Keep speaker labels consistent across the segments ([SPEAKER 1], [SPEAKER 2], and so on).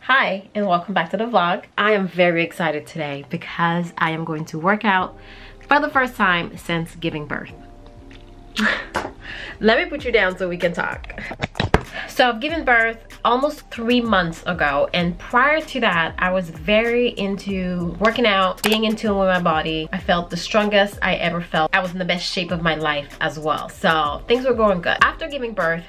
[SPEAKER 1] Hi and welcome back to the vlog. I am very excited today because I am going to work out for the first time since giving birth. Let me put you down so we can talk. So I've given birth almost 3 months ago, and prior to that I was very into working out, being in tune with my body. I felt the strongest I ever felt. I was in the best shape of my life as well, so things were going good. After giving birth,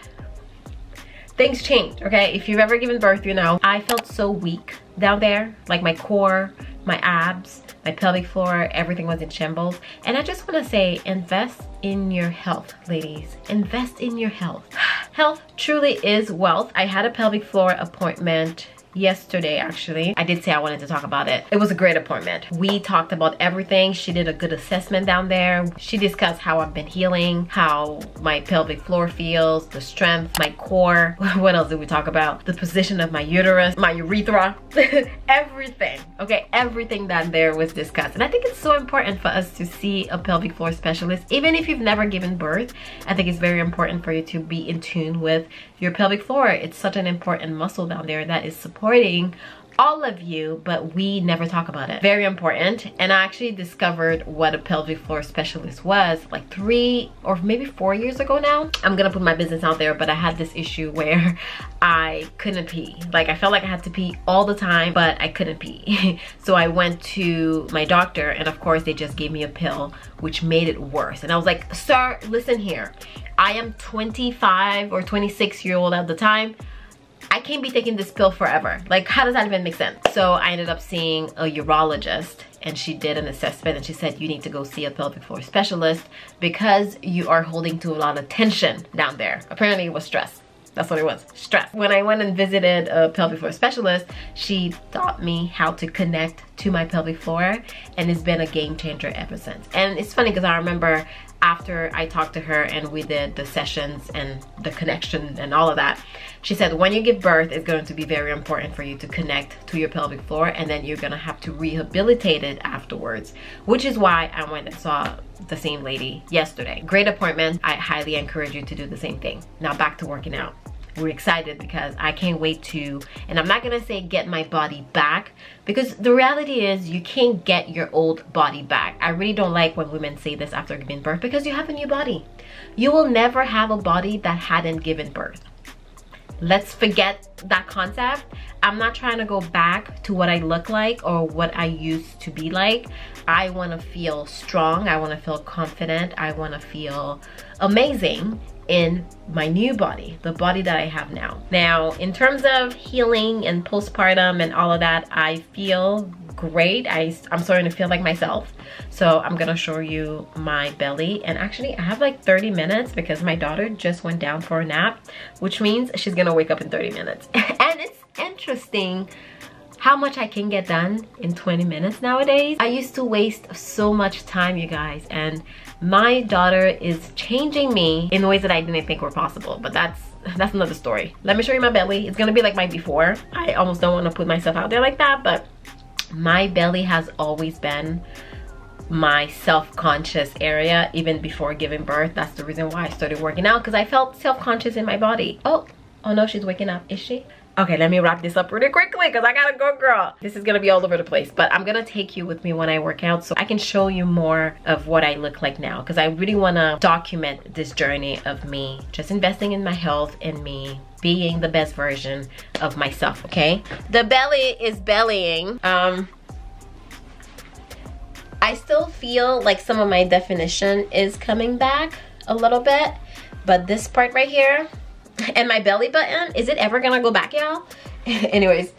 [SPEAKER 1] things changed, okay? If you've ever given birth, you know, I felt so weak down there. Like my core, my abs, my pelvic floor, everything was in shambles. And I just wanna say, invest in your health, ladies. Invest in your health. Health truly is wealth. I had a pelvic floor appointment yesterday, actually. I did say I wanted to talk about it. It was a great appointment. We talked about everything. She did a good assessment down there. She discussed how I've been healing, how my pelvic floor feels, the strength, my core. What else did we talk about? The position of my uterus, my urethra, everything. Okay, everything down there was discussed. And I think it's so important for us to see a pelvic floor specialist. Even if you've never given birth, I think it's very important for you to be in tune with your pelvic floor. It's such an important muscle down there that is supporting all of you, but we never talk about it. Very important. And I actually discovered what a pelvic floor specialist was like 3 or maybe 4 years ago now. I'm gonna put my business out there, but I had this issue where I couldn't pee. Like I felt like I had to pee all the time, but I couldn't pee. So I went to my doctor, and of course they just gave me a pill which made it worse. And I was like, sir, listen here, I am 25 or 26-year-old at the time. I can't be taking this pill forever. Like, how does that even make sense? So I ended up seeing a urologist, and she did an assessment, and she said, you need to go see a pelvic floor specialist because you are holding to a lot of tension down there. Apparently it was stress. That's what it was, stress. When I went and visited a pelvic floor specialist, she taught me how to connect to my pelvic floor, and it's been a game changer ever since. And it's funny because I remember after I talked to her and we did the sessions and the connection and all of that, she said when you give birth, it's going to be very important for you to connect to your pelvic floor, and then you're gonna have to rehabilitate it afterwards, which is why I went and saw the same lady yesterday. Great appointment. I highly encourage you to do the same thing. Now back to working out. We're excited because I can't wait to, and I'm not gonna say get my body back, because the reality is you can't get your old body back. I really don't like when women say this after giving birth, because you have a new body. You will never have a body that hadn't given birth. Let's forget that concept. I'm not trying to go back to what I look like or what I used to be like. I want to feel strong. I want to feel confident. I want to feel amazing in my new body, the body that I have now. Now, in terms of healing and postpartum and all of that, I feel great. I'm starting to feel like myself. So I'm gonna show you my belly. And actually I have like 30 minutes because my daughter just went down for a nap, which means she's gonna wake up in 30 minutes. And it's interesting how much I can get done in 20 minutes nowadays. I used to waste so much time, you guys, and my daughter is changing me in ways that I didn't think were possible, but that's another story. Let me show you my belly. It's gonna be like my before. I almost don't want to put myself out there like that, but my belly has always been my self-conscious area even before giving birth. That's the reason why I started working out, because I felt self-conscious in my body. Oh no, she's waking up. Is she? Okay, let me wrap this up really quickly because I gotta go, girl. This is gonna be all over the place, but I'm gonna take you with me when I work out so I can show you more of what I look like now, because I really wanna document this journey of me just investing in my health and me being the best version of myself, okay? The belly is bellying. I still feel like some of my definition is coming back a little bit, but this part right here, and my belly button, is it ever gonna go back, y'all? Anyways,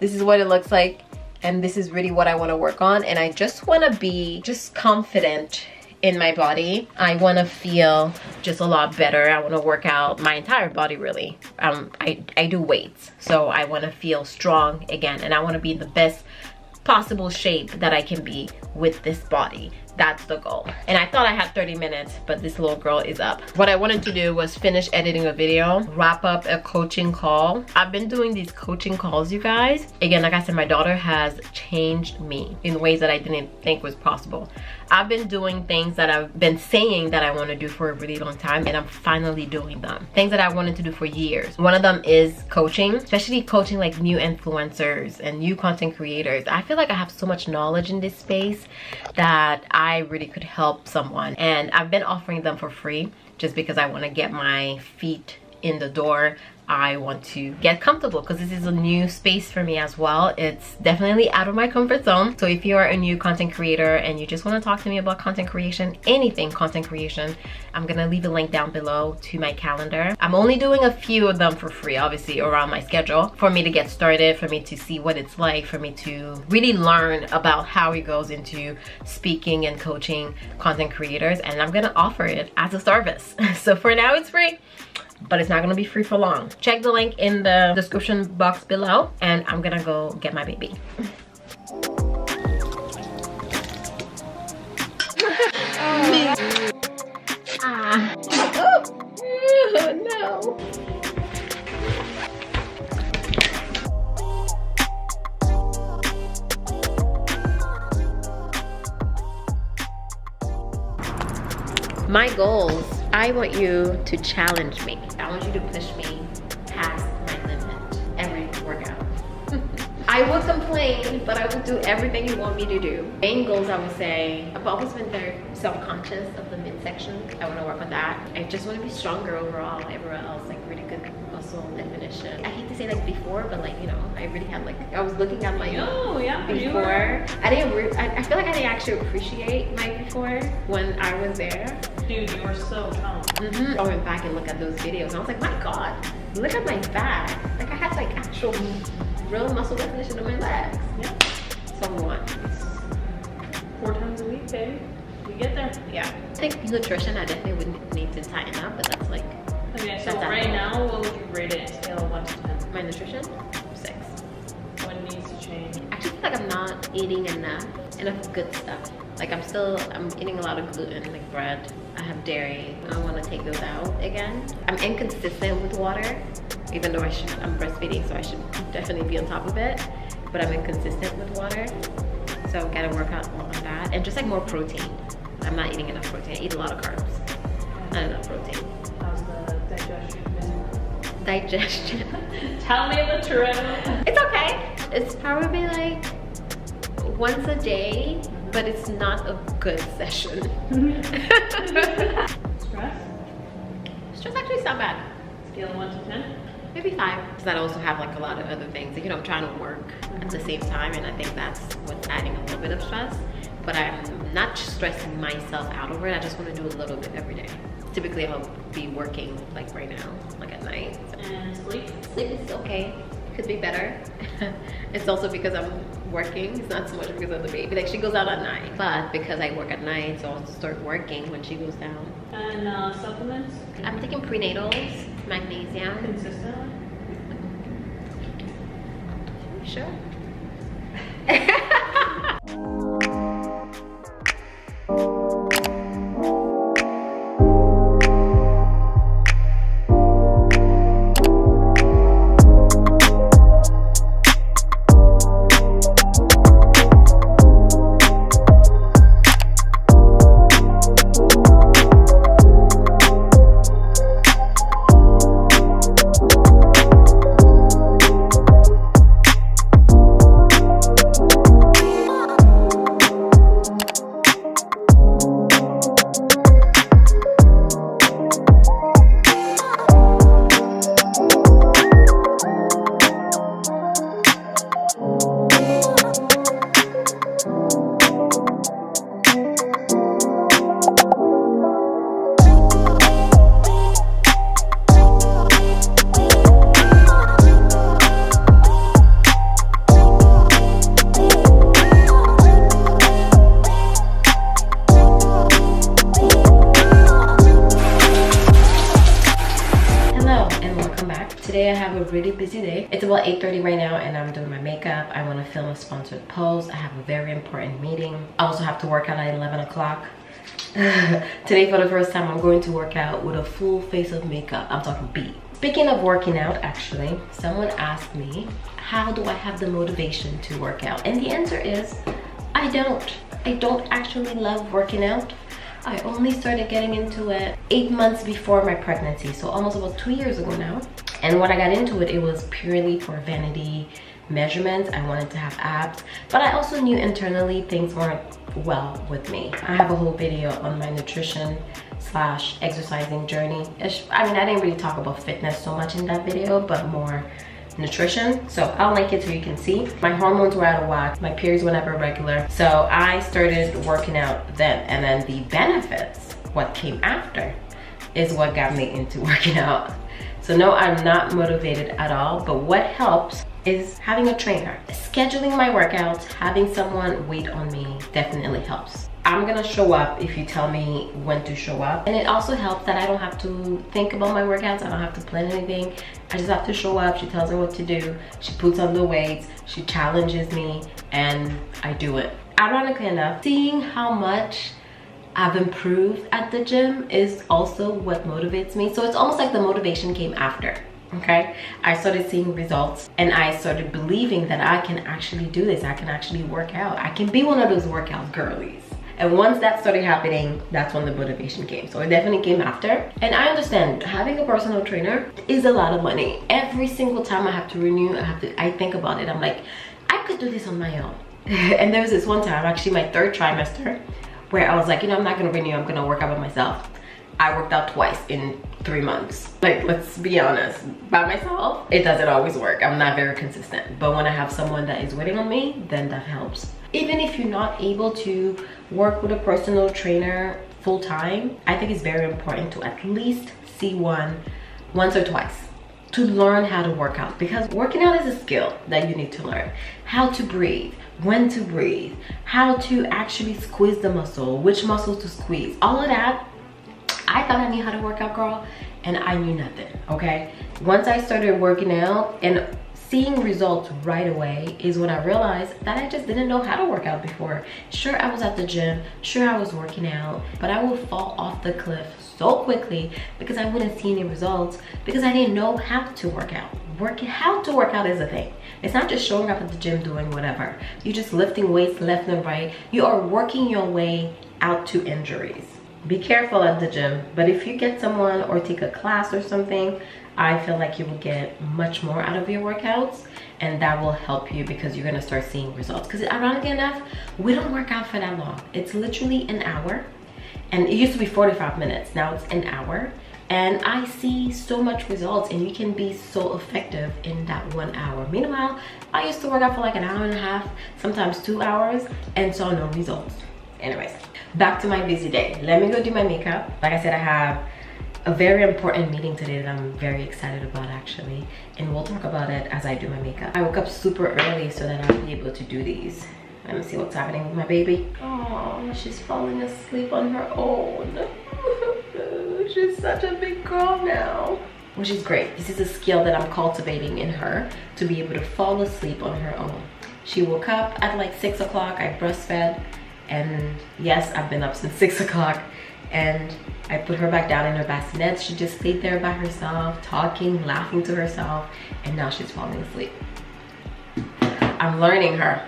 [SPEAKER 1] this is what it looks like, and this is really what I want to work on. And I just want to be just confident in my body. I want to feel just a lot better. I want to work out my entire body, really. I do weights, so I want to feel strong again, and I want to be in the best possible shape that I can be with this body. That's the goal. And I thought I had 30 minutes, but this little girl is up. What I wanted to do was finish editing a video, wrap up a coaching call. I've been doing these coaching calls, you guys. Again, like I said, my daughter has changed me in ways that I didn't think was possible. I've been doing things that I've been saying that I want to do for a really long time, and I'm finally doing them. Things that I wanted to do for years. One of them is coaching, especially coaching like new influencers and new content creators. I feel like I have so much knowledge in this space that I really could help someone, and I've been offering them for free just because I want to get my feet in the door. I want to get comfortable because this is a new space for me as well. It's definitely out of my comfort zone. So if you are a new content creator and you just want to talk to me about content creation, anything content creation, I'm gonna leave a link down below to my calendar. I'm only doing a few of them for free, obviously around my schedule, for me to get started, for me to see what it's like, for me to really learn about how it goes into speaking and coaching content creators, and I'm gonna offer it as a service. So for now it's free, but it's not gonna be free for long. Check the link in the description box below, and I'm gonna go get my baby. Oh no. My goals, I want you to challenge me. I want you to push me past my limit every workout. I will complain, but I will do everything you want me to do. Main goals, I would say, I've always been very self-conscious of the midsection. I want to work on that. I just want to be stronger overall. Everywhere else, like really good muscle definition. I hate to say like before, but like, you know, I really had like, I was looking at my before. I feel like I didn't actually appreciate my before when I was there.
[SPEAKER 2] Dude, you were so toned.
[SPEAKER 1] I went back and looked at those videos and I was like, my God, look at my back. Like I had like actual real muscle definition of my legs.
[SPEAKER 2] Yeah.
[SPEAKER 1] Somewhat.
[SPEAKER 2] 4 times a week, babe. You get there.
[SPEAKER 1] Yeah. I think nutrition, I definitely would need to tighten up, but that's like.
[SPEAKER 2] Okay, so right now, what would you rate it? Scale of 1 to 10.
[SPEAKER 1] My nutrition? 6.
[SPEAKER 2] What needs to change?
[SPEAKER 1] I actually feel like I'm not eating enough good stuff. Like I'm eating a lot of gluten, like bread. I have dairy. I want to take those out again. I'm inconsistent with water, even though I'm breastfeeding, so I should definitely be on top of it. But I'm inconsistent with water, so I've got to work out on that. And just like more protein. I'm not eating enough protein. I eat a lot of carbs, not enough protein.
[SPEAKER 2] How's the digestion?
[SPEAKER 1] Digestion.
[SPEAKER 2] Tell me the truth.
[SPEAKER 1] It's okay. It's probably like once a day, but it's not a good session.
[SPEAKER 2] Stress?
[SPEAKER 1] Stress actually is not bad.
[SPEAKER 2] Scale of 1 to 10?
[SPEAKER 1] Maybe 5. Because I also have like a lot of other things. You know, I'm trying to work at the same time, and I think that's what's adding a little bit of stress. But I'm not stressing myself out over it. I just want to do a little bit every day. Typically, I'll be working like right now, like at night.
[SPEAKER 2] And sleep?
[SPEAKER 1] Sleep is okay. Could be better. It's also because I'm working. It's not so much because of the baby. Like she goes out at 9, but because I work at night, so I'll start working when she goes down.
[SPEAKER 2] And supplements?
[SPEAKER 1] I'm taking prenatals, magnesium.
[SPEAKER 2] Consistently?
[SPEAKER 1] Sure. Today I have a really busy day. It's a about 8:30 right now and I'm doing my makeup. I want to film a sponsored post. I have a very important meeting. I also have to work out at 11 o'clock. Today, for the first time, I'm going to work out with a full face of makeup. I'm talking beat. Speaking of working out, actually, someone asked me, how do I have the motivation to work out? And the answer is, I don't actually love working out. I only started getting into it 8 months before my pregnancy, so almost about 2 years ago now. And when I got into it, it was purely for vanity measurements. I wanted to have abs, but I also knew internally things weren't well with me. I have a whole video on my nutrition / exercising journey. I mean, I didn't really talk about fitness so much in that video, but more nutrition. So I'll link it so you can see. My hormones were out of whack. My periods were never regular. So I started working out then, and then the benefits, what came after, is what got me into working out. So no, I'm not motivated at all, but what helps is having a trainer. Scheduling my workouts, having someone wait on me definitely helps. I'm gonna show up if you tell me when to show up. And it also helps that I don't have to think about my workouts. I don't have to plan anything. I just have to show up. She tells me what to do. She puts on the weights. She challenges me and I do it. Ironically enough, seeing how much I've improved at the gym is also what motivates me. So it's almost like the motivation came after. Okay, I started seeing results and I started believing that I can actually do this. I can actually work out. I can be one of those workout girlies. And once that started happening, that's when the motivation came. So it definitely came after. And I understand having a personal trainer is a lot of money. Every single time I have to renew, I think about it. I'm like, I could do this on my own. And there was this one time, actually my 3rd trimester, where I was like, you know, I'm not gonna renew, I'm gonna work out by myself. I worked out twice in 3 months. Like, let's be honest, by myself, it doesn't always work. I'm not very consistent. But when I have someone that is waiting on me, then that helps. Even if you're not able to work with a personal trainer full time, I think it's very important to at least see one once or twice to learn how to work out, because working out is a skill that you need to learn. How to breathe, when to breathe, how to actually squeeze the muscle, which muscles to squeeze, all of that. I thought I knew how to work out, girl, and I knew nothing, okay? Once I started working out and seeing results right away is when I realized that I just didn't know how to work out before. Sure, I was at the gym, sure I was working out, but I would fall off the cliff so quickly because I wouldn't see any results because I didn't know how to work out. How to work out is a thing. It's not just showing up at the gym doing whatever. You're just lifting weights left and right. You are working your way out to injuries. Be careful at the gym, but if you get someone or take a class or something, I feel like you will get much more out of your workouts, and that will help you because you're gonna start seeing results. Because ironically enough, we don't work out for that long. It's literally an hour, and it used to be 45 minutes. Now it's an hour, and I see so much results, and you can be so effective in that 1 hour. Meanwhile, I used to work out for like an hour and a half, sometimes 2 hours, and saw no results. Anyways, back to my busy day. Let me go do my makeup. Like I said, I have a very important meeting today that I'm very excited about, actually, and we'll talk about it as I do my makeup. I woke up super early so that I'll be able to do these. Let me see what's happening with my baby. Oh, she's falling asleep on her own. She's such a big girl now, which is great. This is a skill that I'm cultivating in her, to be able to fall asleep on her own. She woke up at like 6 o'clock. I breastfed, and yes, I've been up since 6 o'clock, and I put her back down in her bassinet. She just stayed there by herself, talking, laughing to herself, and now she's falling asleep. I'm learning her.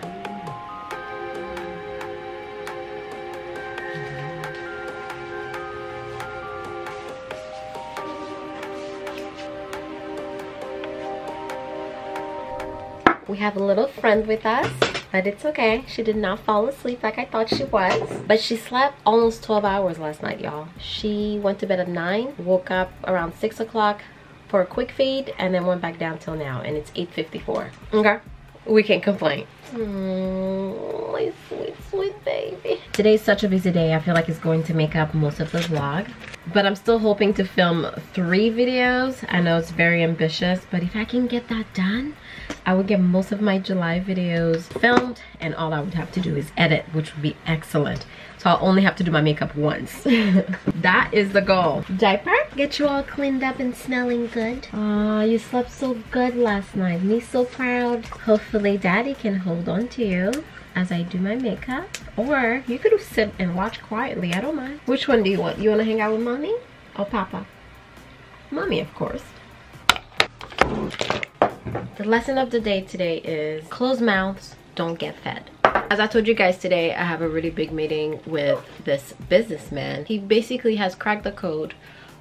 [SPEAKER 1] We have a little friend with us, but it's okay. She did not fall asleep like I thought she was, but she slept almost 12 hours last night, y'all. She went to bed at 9, woke up around 6 o'clock for a quick feed, and then went back down till now, and it's 8:54. Okay, we can't complain. My sweet, sweet baby. Today's such a busy day. I feel like it's going to make up most of the vlog, but I'm still hoping to film 3 videos. I know it's very ambitious, but if I can get that done, I would get most of my July videos filmed, and all I would have to do is edit, which would be excellent. So I'll only have to do my makeup once. That is the goal. Diaper? Get you all cleaned up and smelling good. Aw, you slept so good last night. Me so proud. Hopefully daddy can hold on to you as I do my makeup. Or you could sit and watch quietly. I don't mind. Which one do you want? You want to hang out with mommy or papa? Mommy, of course. The lesson of the day today is closed mouths don't get fed. As I told you guys today, I have a really big meeting with this businessman. He basically has cracked the code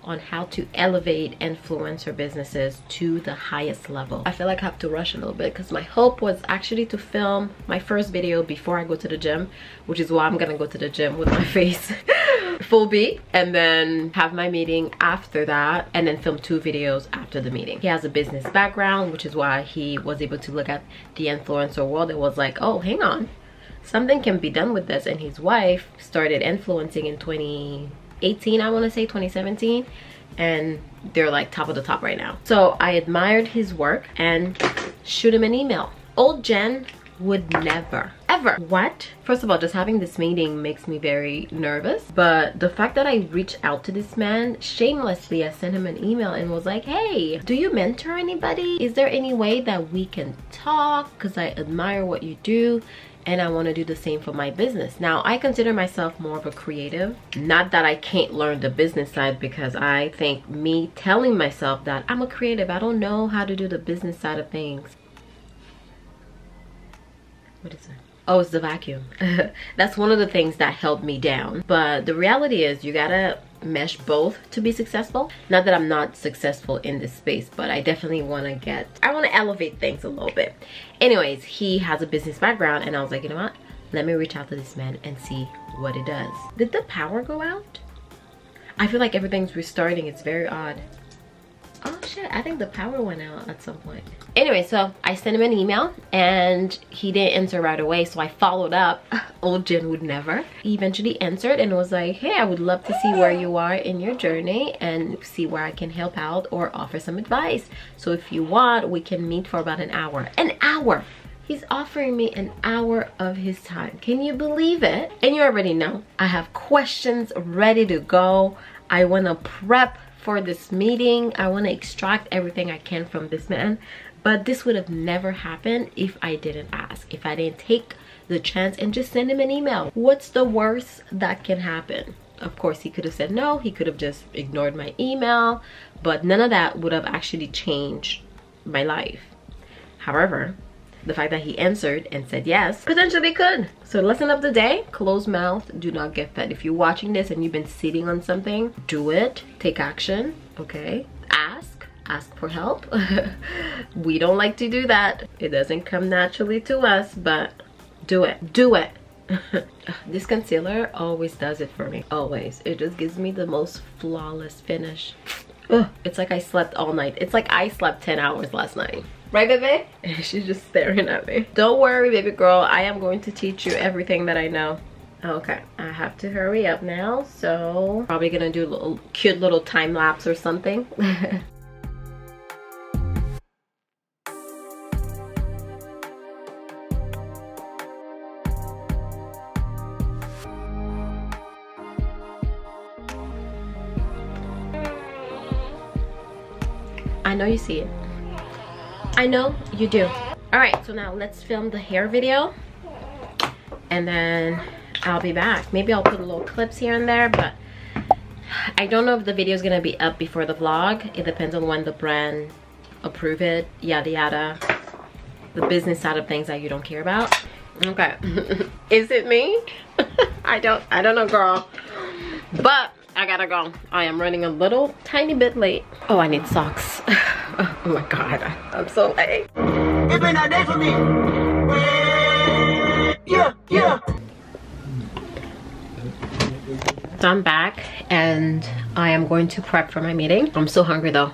[SPEAKER 1] on how to elevate influencer businesses to the highest level. I feel like I have to rush a little bit because my hope was actually to film my first video before I go to the gym, which is why I'm gonna go to the gym with my face full B, and then have my meeting after that, and then film 2 videos after the meeting. He has a business background, which is why he was able to look at the influencer world and was like, oh, hang on, something can be done with this. And his wife started influencing in 2018, I want to say 2017, and they're like top of the top right now. So I admired his work and shoot him an email. Old Jen would never ever. What? First of all, just having this meeting makes me very nervous, but the fact that I reached out to this man shamelessly, I sent him an email and was like, hey, do you mentor anybody? Is there any way that we can talk? Because I admire what you do and I want to do the same for my business. Now, I consider myself more of a creative. Not that I can't learn the business side, because I think me telling myself that I'm a creative, I don't know how to do the business side of things. What is that? Oh, it's the vacuum. That's one of the things that held me down. But the reality is you gotta mesh both to be successful. Not that I'm not successful in this space, but I definitely want to elevate things a little bit. Anyways, he has a business background and I was like, you know what? Let me reach out to this man and see what it does. Did the power go out? I feel like everything's restarting. It's very odd. Oh shit, I think the power went out at some point. Anyway, so I sent him an email and he didn't answer right away, so I followed up. Old Jen would never. He eventually answered and was like, hey, I would love to see where you are in your journey and see where I can help out or offer some advice. So if you want, we can meet for about an hour. An hour! He's offering me an hour of his time. Can you believe it? And you already know, I have questions ready to go. I want to prep for this meeting. I want to extract everything I can from this man, but this would have never happened if I didn't ask, if I didn't take the chance and just send him an email. What's the worst that can happen? Of course, he could have said no, he could have just ignored my email, but none of that would have actually changed my life. However, the fact that he answered and said yes potentially could. So lesson of the day, closed mouth do not get fed. If you're watching this and you've been sitting on something, do it. Take action, okay? Ask for help. We don't like to do that. It doesn't come naturally to us, but do it. Do it. This concealer always does it for me. Always. It just gives me the most flawless finish. Ugh, it's like I slept all night. It's like I slept 10 hours last night. Right, baby? She's just staring at me. Don't worry, baby girl. I am going to teach you everything that I know. Okay, I have to hurry up now. So probably gonna do a little cute little time lapse or something. I know you see it. I know you do. All right, so now let's film the hair video and then I'll be back. Maybe I'll put little clips here and there, but I don't know if the video is gonna be up before the vlog. It depends on when the brand approve it, yada yada. The business side of things that you don't care about. Okay. Is it me? I don't know, girl. But I gotta go. I am running a little tiny bit late. Oh, I need socks. Oh my god, I'm so late.
[SPEAKER 3] It's been a day for me. Yeah.
[SPEAKER 1] So I'm back and I am going to prep for my meeting. I'm so hungry though.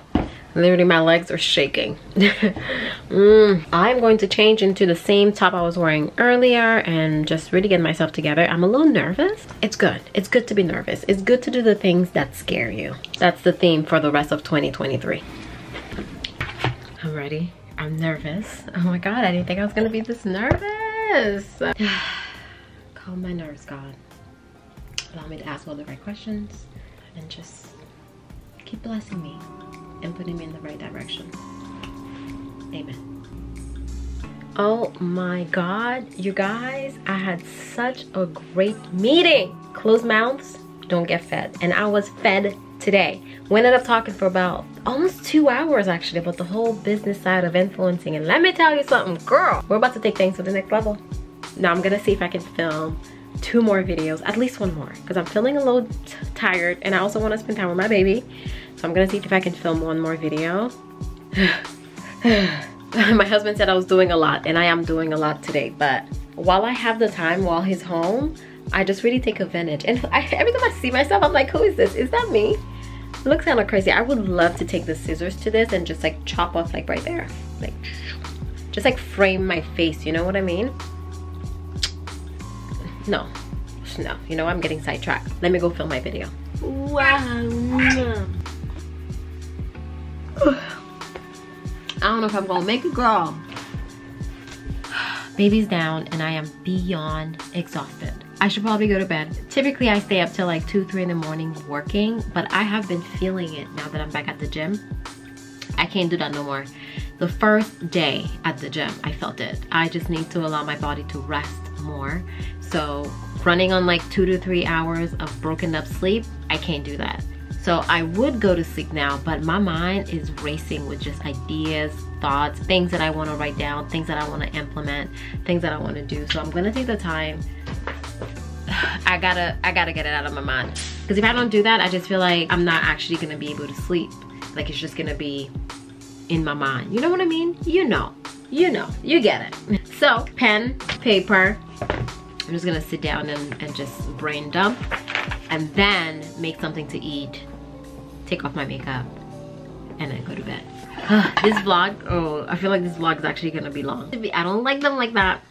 [SPEAKER 1] Literally my legs are shaking. I'm going to change into the same top I was wearing earlier and just really get myself together. I'm a little nervous. It's good. It's good to be nervous. It's good to do the things that scare you. That's the theme for the rest of 2023. I'm ready. I'm nervous. Oh my God, I didn't think I was gonna be this nervous. Calm my nerves, God. Allow me to ask all the right questions and just keep blessing me and putting me in the right direction. Amen. Oh my God, you guys, I had such a great meeting. Closed mouths don't get fed, and I was fed today. We ended up talking for about almost 2 hours actually about the whole business side of influencing, and let me tell you something, girl, we're about to take things to the next level. Now I'm gonna see if I can film 2 more videos, at least 1 more, because I'm feeling a little tired and I also want to spend time with my baby. So I'm gonna see if I can film 1 more video. My husband said I was doing a lot, and I am doing a lot today, but while I have the time while he's home, I just really take advantage. And every time I see myself, I'm like, who is this? Is that me? It looks kind of crazy. I would love to take the scissors to this and just like chop off like right there, like just like frame my face, you know what I mean? No, you know, I'm getting sidetracked. Let me go film my video. Wow. I don't know if I'm gonna make it, girl. Baby's down and I am beyond exhausted. I should probably go to bed. Typically I stay up till like 2, 3 in the morning working, but I have been feeling it now that I'm back at the gym. I can't do that no more. The first day at the gym, I felt it. I just need to allow my body to rest more. So running on like 2 to 3 hours of broken up sleep, I can't do that. So I would go to sleep now, but my mind is racing with just ideas, thoughts, things that I want to write down, things that I want to implement, things that I want to do. So I'm gonna take the time. I gotta get it out of my mind, because if I don't do that, I just feel like I'm not actually gonna be able to sleep. Like it's just gonna be in my mind. You know what I mean? You know, you get it. So pen, paper. I'm just gonna sit down and just brain dump, and then make something to eat, take off my makeup, and then go to bed. This vlog, oh, I feel like this vlog is actually gonna be long. I don't like them like that,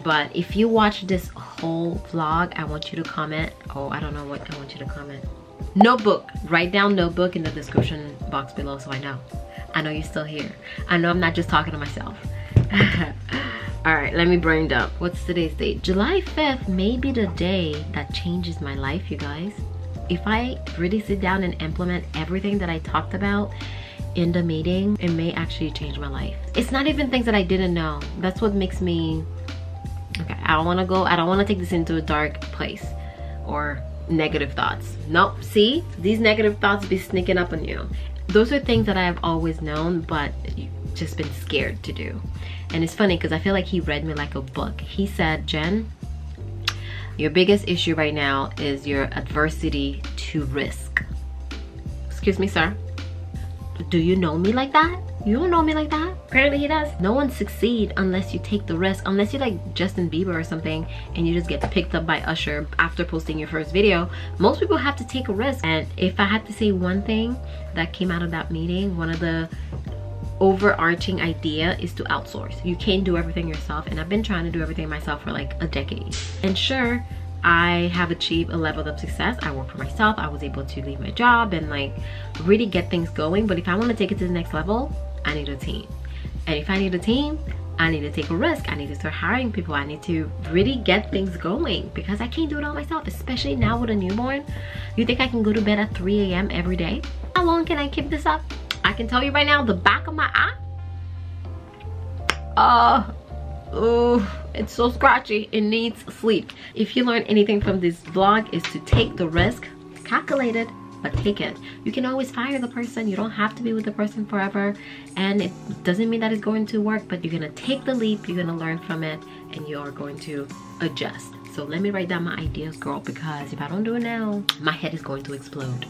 [SPEAKER 1] but if you watch this whole vlog, I want you to comment. Oh, I don't know what I want you to comment. Notebook, write down notebook in the description box below so I know you're still here. I know I'm not just talking to myself. All right, let me brain dump. What's today's date? July 5th may be the day that changes my life, you guys. If I really sit down and implement everything that I talked about in the meeting, it may actually change my life. It's not even things that I didn't know. That's what makes me, okay, I don't wanna take this into a dark place or negative thoughts. Nope, see? These negative thoughts be sneaking up on you. Those are things that I have always known, but just been scared to do. And it's funny because I feel like he read me like a book. He said, Jen, your biggest issue right now is your adversity to risk. Excuse me, sir. Do you know me like that? You don't know me like that? Apparently he does. No one succeeds unless you take the risk. Unless you're like Justin Bieber or something and you just get picked up by Usher after posting your first video. Most people have to take a risk. And if I had to say one thing that came out of that meeting, one of the overarching idea is to outsource. You can't do everything yourself, and I've been trying to do everything myself for like a decade. And sure, I have achieved a level of success. I work for myself. I was able to leave my job and like really get things going. But if I want to take it to the next level, I need a team. And if I need a team, I need to take a risk. I need to start hiring people. I need to really get things going because I can't do it all myself, especially now with a newborn. You think I can go to bed at 3 a.m. every day? How long can I keep this up? I can tell you right now, the back of my eye, it's so scratchy. It needs sleep. If you learn anything from this vlog, is to take the risk. Calculated, but take it. You can always fire the person. You don't have to be with the person forever, and it doesn't mean that it's going to work, but you're gonna take the leap, you're gonna learn from it, and you are going to adjust. So let me write down my ideas, girl, because if I don't do it now, my head is going to explode.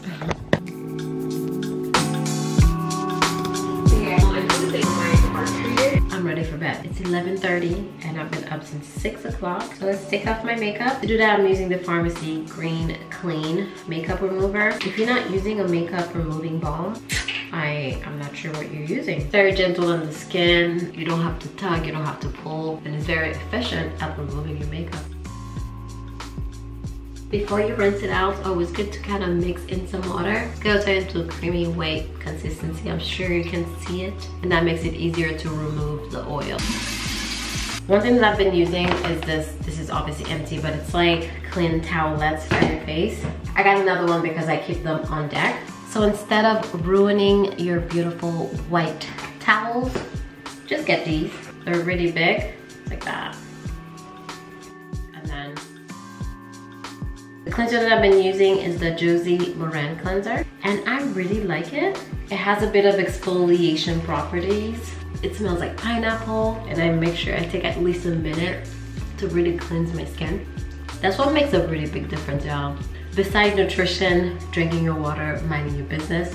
[SPEAKER 1] I'm ready for bed. It's 11:30 and I've been up since 6 o'clock. So let's take off my makeup. To do that, I'm using the Pharmacy Green Clean makeup remover. If you're not using a makeup removing balm, I'm not sure what you're using. It's very gentle on the skin. You don't have to tug, you don't have to pull, and it's very efficient at removing your makeup. Before you rinse it out, it's always good to kind of mix in some water. It's gonna turn into a creamy white consistency. I'm sure you can see it. And that makes it easier to remove the oil. One thing that I've been using is this. This is obviously empty, but it's like clean towelettes for your face. I got another one because I keep them on deck. So instead of ruining your beautiful white towels, just get these. They're really big, like that. And then the cleanser that I've been using is the Josie Loren cleanser, and I really like it. It has a bit of exfoliation properties. It smells like pineapple, and I make sure I take at least a minute to really cleanse my skin. That's what makes a really big difference, y'all. Besides nutrition, drinking your water, minding your business,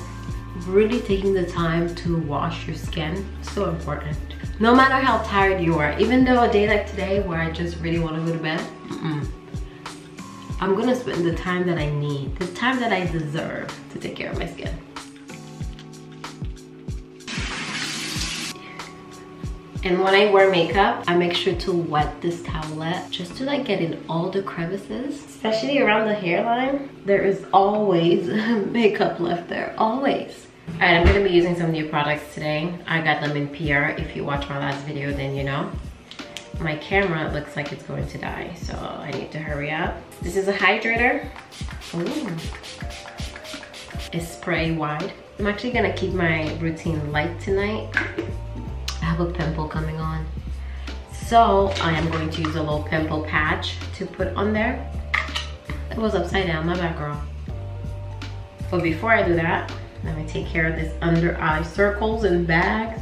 [SPEAKER 1] really taking the time to wash your skin is so important. No matter how tired you are, even though a day like today where I just really want to go to bed, I'm gonna spend the time that I need, the time that I deserve to take care of my skin. And when I wear makeup, I make sure to wet this towelette just to like get in all the crevices, especially around the hairline. There is always makeup left there, always. All right, I'm gonna be using some new products today. I got them in PR. If you watched my last video, then you know. My camera looks like it's going to die, so I need to hurry up. This is a hydrator. Ooh. It's spray wide. I'm actually gonna keep my routine light tonight. I have a pimple coming on, so I am going to use a little pimple patch to put on there. It was upside down, my bad, girl. But before I do that, let me take care of this under eye circles and bags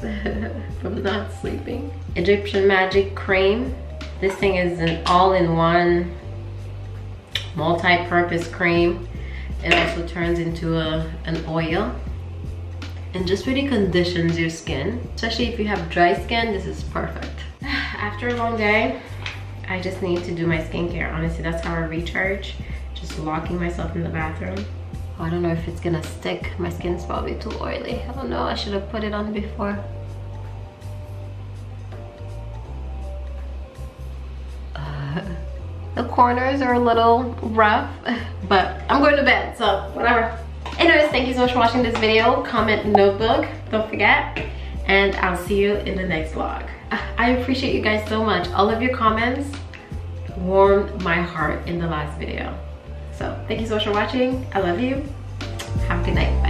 [SPEAKER 1] from not sleeping. Egyptian Magic Cream. This thing is an all-in-one multi-purpose cream. It also turns into an oil and just really conditions your skin. Especially if you have dry skin, this is perfect. After a long day, I just need to do my skincare. Honestly, that's how I recharge. Just locking myself in the bathroom. Oh, I don't know if it's gonna stick. My skin's probably too oily. I don't know, I should have put it on before. The corners are a little rough, but I'm going to bed, so whatever. Anyways, thank you so much for watching this video. Comment notebook, don't forget, and I'll see you in the next vlog. I appreciate you guys so much. All of your comments warmed my heart in the last video. So thank you so much for watching. I love you. Have a good night. Bye.